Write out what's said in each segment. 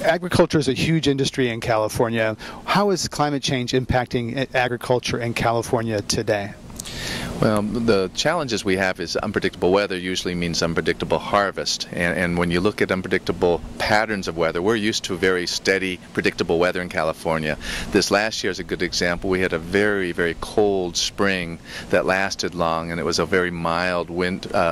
Agriculture is a huge industry in California. How is climate change impacting agriculture in California today? Well, the challenges we have is unpredictable weather usually means unpredictable harvest. And when you look at unpredictable patterns of weather, we're used to very steady, predictable weather in California. This last year is a good example. We had a very, very cold spring that lasted long, and it was a very mild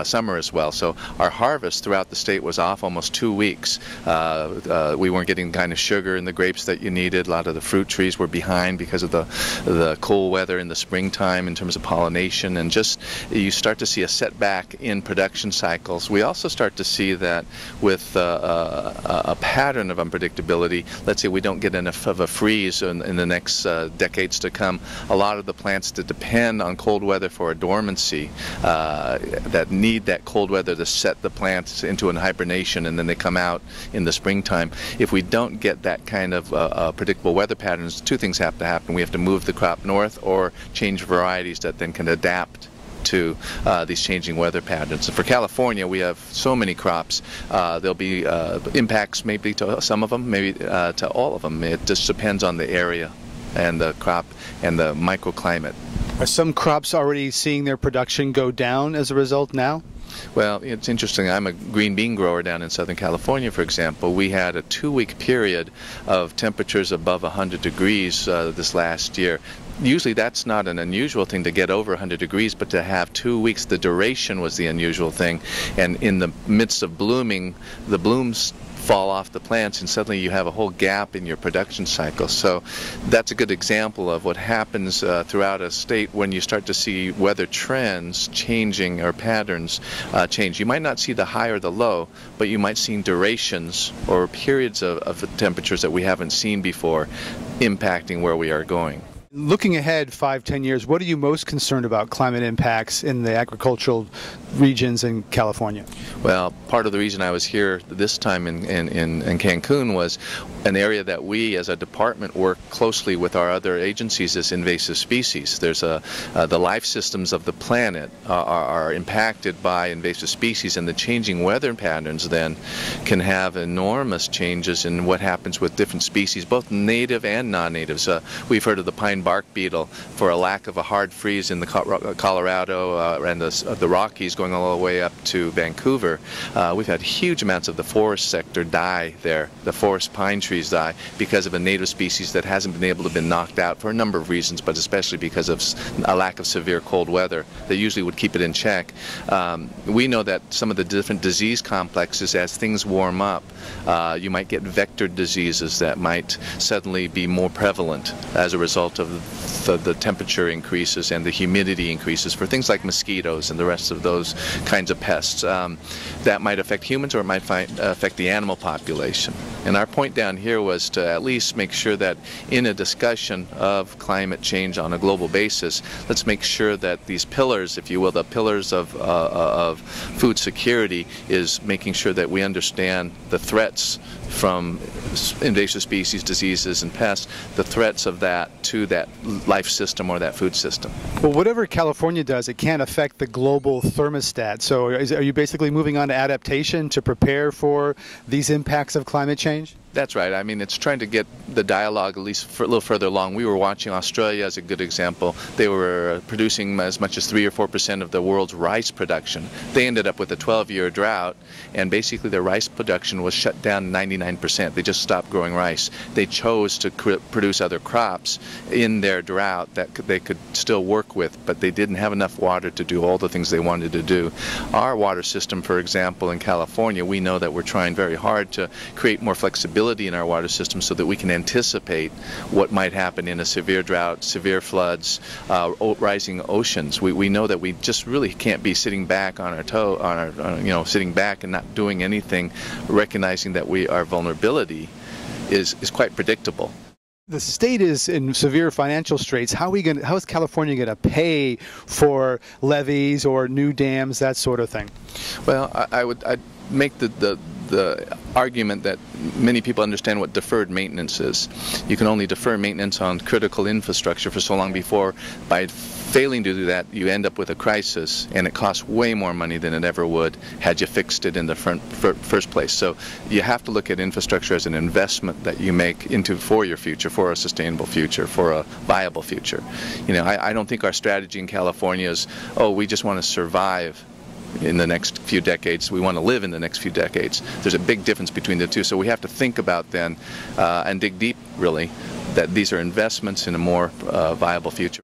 summer as well. So our harvest throughout the state was off almost 2 weeks. We weren't getting the kind of sugar in the grapes that you needed. A lot of the fruit trees were behind because of the cold weather in the springtime in terms of pollination. And just you start to see a setback in production cycles. We also start to see that with a pattern of unpredictability. Let's say we don't get enough of a freeze in the next decades to come. A lot of the plants that depend on cold weather for a dormancy, that need that cold weather to set the plants into an hibernation, and then they come out in the springtime. If we don't get that kind of predictable weather patterns, two things have to happen. We have to move the crop north or change varieties that then can adapt to these changing weather patterns. For California, we have so many crops. There'll be impacts maybe to some of them, maybe to all of them. It just depends on the area and the crop and the microclimate. Are some crops already seeing their production go down as a result now? Well, it's interesting. I'm a green bean grower down in Southern California, for example. We had a 2-week period of temperatures above 100 degrees this last year. Usually that's not an unusual thing to get over 100 degrees, but to have 2 weeks, the duration was the unusual thing. And in the midst of blooming, the blooms fall off the plants, and suddenly you have a whole gap in your production cycle. So that's a good example of what happens throughout a state when you start to see weather trends changing or patterns change. You might not see the high or the low, but you might see durations or periods of temperatures that we haven't seen before impacting where we are going. Looking ahead 5-10 years, what are you most concerned about climate impacts in the agricultural regions in California? Well, part of the reason I was here this time in Cancun was an area that we as a department work closely with our other agencies is invasive species. There's the life systems of the planet are impacted by invasive species, and the changing weather patterns then can have enormous changes in what happens with different species, both native and non-natives. We've heard of the pine bark beetle for a lack of a hard freeze in the Colorado and the Rockies going all the way up to Vancouver. We've had huge amounts of the forest sector die there. The forest pine trees die because of a native species that hasn't been able to be knocked out for a number of reasons, but especially because of a lack of severe cold weather that usually would keep it in check. We know that some of the different disease complexes, as things warm up, you might get vector diseases that might suddenly be more prevalent as a result of the temperature increases and the humidity increases for things like mosquitoes and the rest of those kinds of pests. That might affect humans, or it might affect the animal population. And our point down here was to at least make sure that in a discussion of climate change on a global basis, let's make sure that these pillars, if you will, the pillars of food security, is making sure that we understand the threats from invasive species, diseases, and pests, the threats of that to that life system or that food system. Well, whatever California does, it can't affect the global thermostat. So are you basically moving on to adaptation to prepare for these impacts of climate change? That's right. I mean, it's trying to get the dialogue at least a little further along. We were watching Australia as a good example. They were producing as much as 3 or 4% of the world's rice production. They ended up with a 12-year drought, and basically their rice production was shut down 99%. They just stopped growing rice. They chose to produce other crops in their drought that they could still work with, but they didn't have enough water to do all the things they wanted to do. Our water system, for example, in California, we know that we're trying very hard to create more flexibility in our water system so that we can anticipate what might happen in a severe drought, severe floods, rising oceans. We know that we just really can't be sitting back on our sitting back and not doing anything, recognizing that our vulnerability is quite predictable. The state is in severe financial straits. How is California going to pay for levees or new dams, that sort of thing? Well, I'd make the the argument that many people understand what deferred maintenance is. You can only defer maintenance on critical infrastructure for so long before, by failing to do that, you end up with a crisis, and it costs way more money than it ever would had you fixed it in the first place. So you have to look at infrastructure as an investment that you make into for your future, for a sustainable future, for a viable future. You know, I don't think our strategy in California is, oh, we just want to survive in the next few decades. We want to live in the next few decades. There's a big difference between the two. So we have to think about then and dig deep, really, that these are investments in a more viable future.